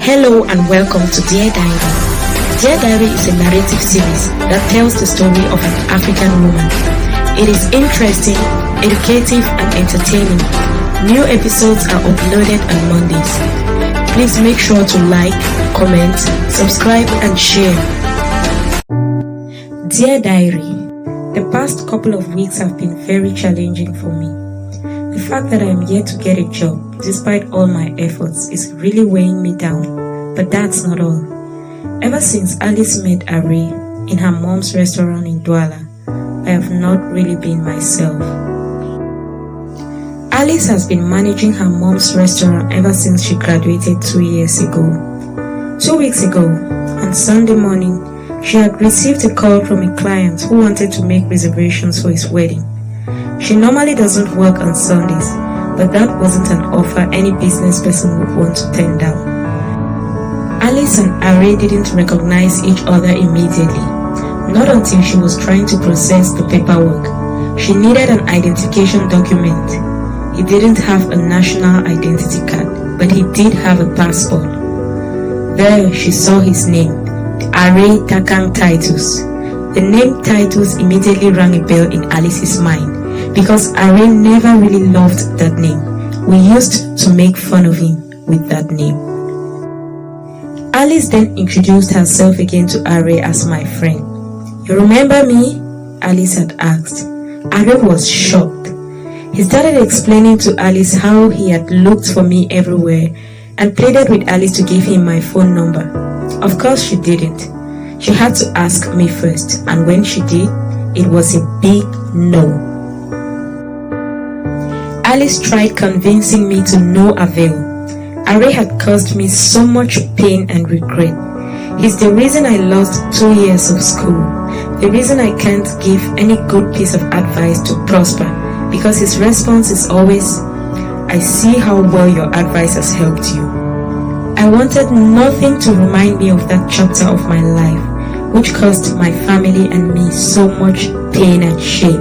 Hello and welcome to Dear Diary. Dear Diary is a narrative series that tells the story of an African woman. It is interesting, educative and entertaining. New episodes are uploaded on Mondays. Please make sure to like, comment, subscribe and share. Dear Diary, the past couple of weeks have been very challenging for me. The fact that I am yet to get a job, despite all my efforts, is really weighing me down. But that's not all. Ever since Alice met Arrey in her mom's restaurant in Douala, I have not really been myself. Alice has been managing her mom's restaurant ever since she graduated 2 years ago. 2 weeks ago, on Sunday morning, she had received a call from a client who wanted to make reservations for his wedding. She normally doesn't work on Sundays, but that wasn't an offer any business person would want to turn down. Alice and Arrey didn't recognize each other immediately, not until she was trying to process the paperwork. She needed an identification document. He didn't have a national identity card, but he did have a passport. There she saw his name, Arrey Takang Titus. The name Titus immediately rang a bell in Alice's mind, because Arrey never really loved that name. We used to make fun of him with that name. Alice then introduced herself again to Arrey as my friend. "You remember me?" Alice had asked. Arrey was shocked. He started explaining to Alice how he had looked for me everywhere and pleaded with Alice to give him my phone number. Of course she didn't. She had to ask me first, and when she did, it was a big no. Alice tried convincing me to no avail. Arrey had caused me so much pain and regret. He's the reason I lost 2 years of school, the reason I can't give any good piece of advice to prosper, because his response is always, "I see how well your advice has helped you." I wanted nothing to remind me of that chapter of my life, which caused my family and me so much pain and shame.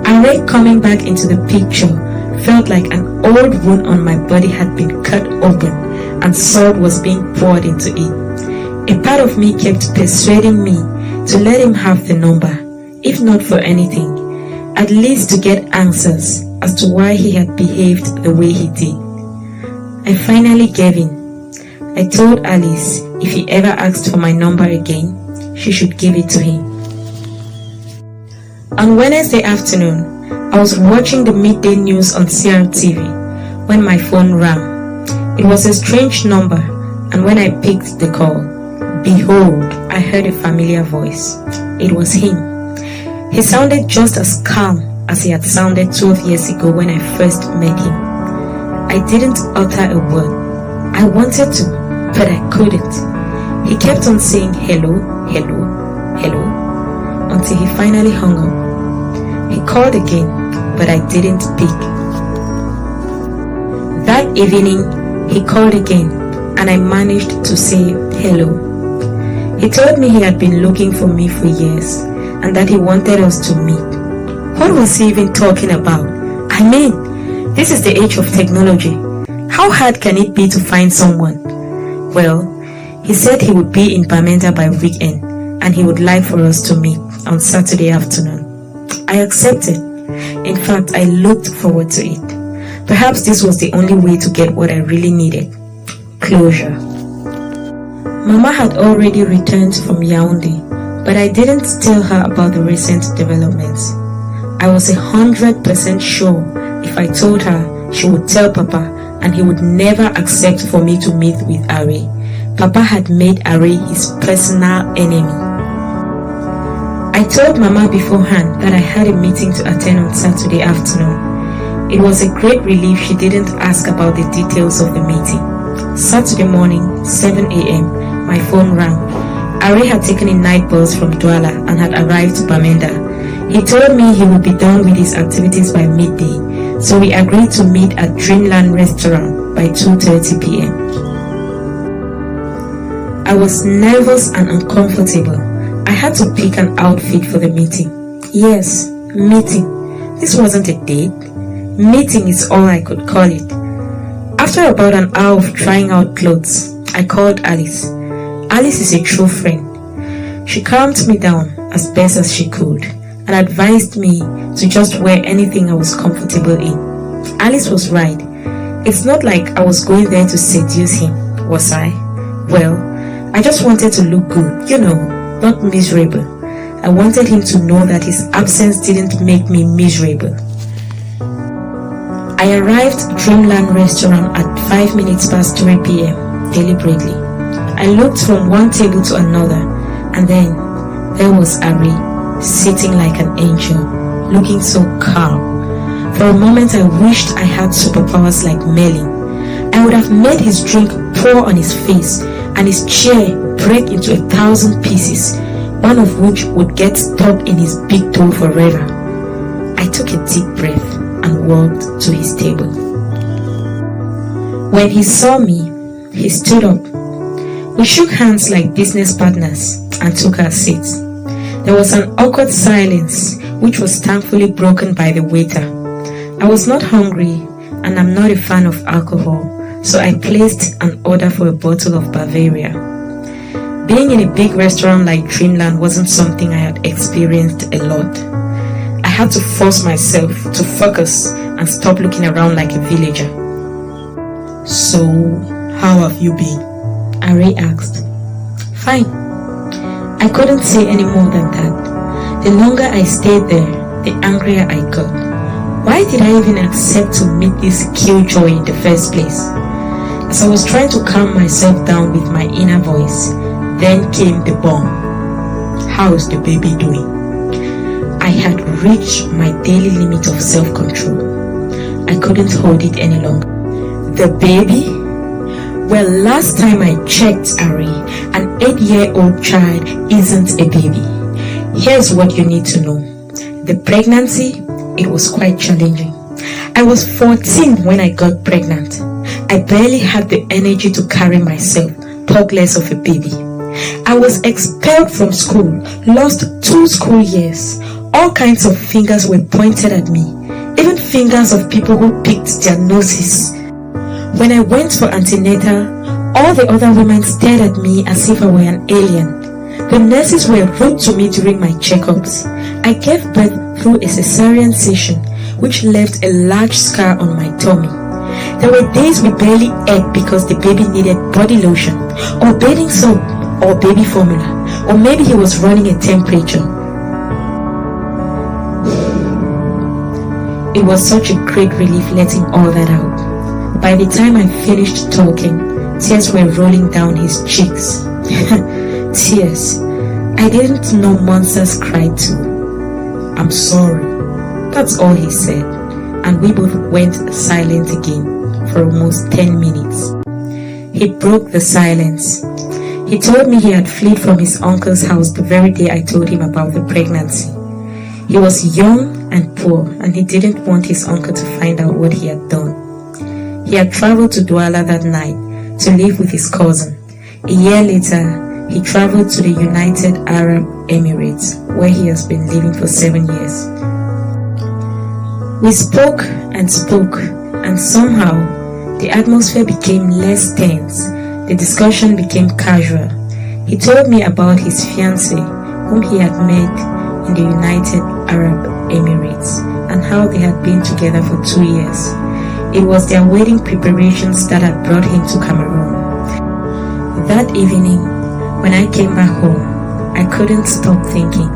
Arrey coming back into the picture felt like an old wound on my body had been cut open and salt was being poured into it. A part of me kept persuading me to let him have the number, if not for anything, at least to get answers as to why he had behaved the way he did. I finally gave in. I told Alice if he ever asked for my number again, she should give it to him. On Wednesday afternoon, I was watching the midday news on CRTV when my phone rang. It was a strange number, and when I picked the call, behold, I heard a familiar voice. It was him. He sounded just as calm as he had sounded 12 years ago when I first met him. I didn't utter a word. I wanted to, but I couldn't. He kept on saying hello, hello, hello, until he finally hung up. He called again, but I didn't pick. That evening, he called again, and I managed to say hello. He told me he had been looking for me for years, and that he wanted us to meet. What was he even talking about? I mean, this is the age of technology. How hard can it be to find someone? Well, he said he would be in Bamenda by weekend, and he would like for us to meet on Saturday afternoon. I accepted. In fact, I looked forward to it. Perhaps this was the only way to get what I really needed: closure. Mama had already returned from Yaoundé, but I didn't tell her about the recent developments. I was 100% sure if I told her, she would tell Papa, and he would never accept for me to meet with Arrey. Papa had made Arrey his personal enemy. I told Mama beforehand that I had a meeting to attend on Saturday afternoon. It was a great relief she didn't ask about the details of the meeting. Saturday morning, 7 a.m., my phone rang. Arrey had taken a night bus from Douala and had arrived to Bamenda. He told me he would be done with his activities by midday, so we agreed to meet at Dreamland Restaurant by 2:30 p.m. I was nervous and uncomfortable. I had to pick an outfit for the meeting. Yes, meeting. This wasn't a date. Meeting is all I could call it. After about an hour of trying out clothes, I called Alice. Alice is a true friend. She calmed me down as best as she could and advised me to just wear anything I was comfortable in. Alice was right. It's not like I was going there to seduce him, was I? Well, I just wanted to look good, not miserable. I wanted him to know that his absence didn't make me miserable. I arrived at Dreamland restaurant at 5 minutes past 3 p.m. deliberately. I looked from one table to another, and then there was Arrey, sitting like an angel, looking so calm. For a moment I wished I had superpowers like Merlin. I would have made his drink pour on his face and his chair break into 1,000 pieces, one of which would get stuck in his big toe forever. I took a deep breath and walked to his table. When he saw me, he stood up. We shook hands like business partners and took our seats. There was an awkward silence, which was thankfully broken by the waiter. I was not hungry and I'm not a fan of alcohol, so I placed an order for a bottle of Bavaria. Being in a big restaurant like Dreamland wasn't something I had experienced a lot. I had to force myself to focus and stop looking around like a villager. So, how have you been? Arrey asked. Fine. I couldn't say any more than that. The longer I stayed there, the angrier I got. Why did I even accept to meet this killjoy in the first place? As I was trying to calm myself down with my inner voice, then came the bomb. How is the baby doing? I had reached my daily limit of self-control. I couldn't hold it any longer. The baby? Well, last time I checked, Arrey, an 8-year-old child isn't a baby. Here's what you need to know. The pregnancy, it was quite challenging. I was 14 when I got pregnant. I barely had the energy to carry myself, talk less of a baby. I was expelled from school, lost 2 school years. All kinds of fingers were pointed at me, even fingers of people who picked their noses. When I went for antenatal, all the other women stared at me as if I were an alien. The nurses were rude to me during my checkups. I gave birth through a cesarean section, which left a large scar on my tummy. There were days we barely ate because the baby needed body lotion, or bathing soap, or baby formula, or maybe he was running a temperature. It was such a great relief letting all that out. By the time I finished talking, tears were rolling down his cheeks. Tears. I didn't know monsters cried too. I'm sorry. That's all he said, and we both went silent again for almost 10 minutes. He broke the silence. He told me he had fled from his uncle's house the very day I told him about the pregnancy. He was young and poor, and he didn't want his uncle to find out what he had done. He had traveled to Douala that night to live with his cousin. A year later, he traveled to the United Arab Emirates, where he has been living for 7 years. We spoke, and somehow the atmosphere became less tense. The discussion became casual. He told me about his fiancée, whom he had met in the United Arab Emirates, and how they had been together for 2 years. It was their wedding preparations that had brought him to Cameroon. That evening, when I came back home, I couldn't stop thinking.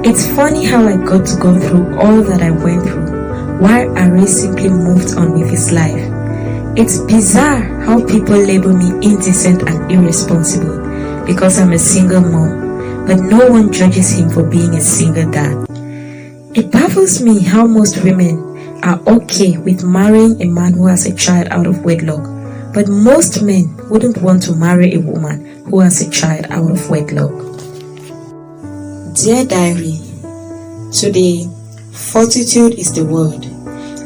It's funny how I got to go through all that I went through, while Arrey simply moved on with his life. It's bizarre how people label me indecent and irresponsible because I'm a single mom, but no one judges him for being a single dad. It baffles me how most women are okay with marrying a man who has a child out of wedlock, but most men wouldn't want to marry a woman who has a child out of wedlock. Dear Diary, today, fortitude is the word.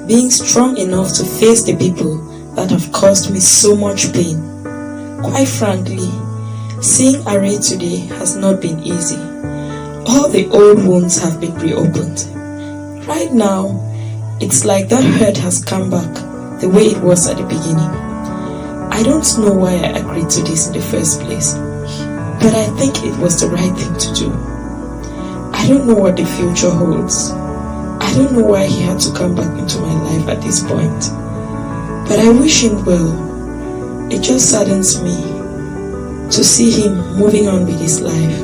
Being strong enough to face the people that have caused me so much pain. Quite frankly, seeing Arrey today has not been easy. All the old wounds have been reopened. Right now, it's like that hurt has come back the way it was at the beginning. I I don't know why I agreed to this in the first place, but I think it was the right thing to do. I don't know what the future holds. I don't know why he had to come back into my life at this point, but I wish him well. It just saddens me to see him moving on with his life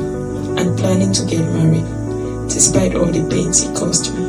and planning to get married, despite all the pains he caused me.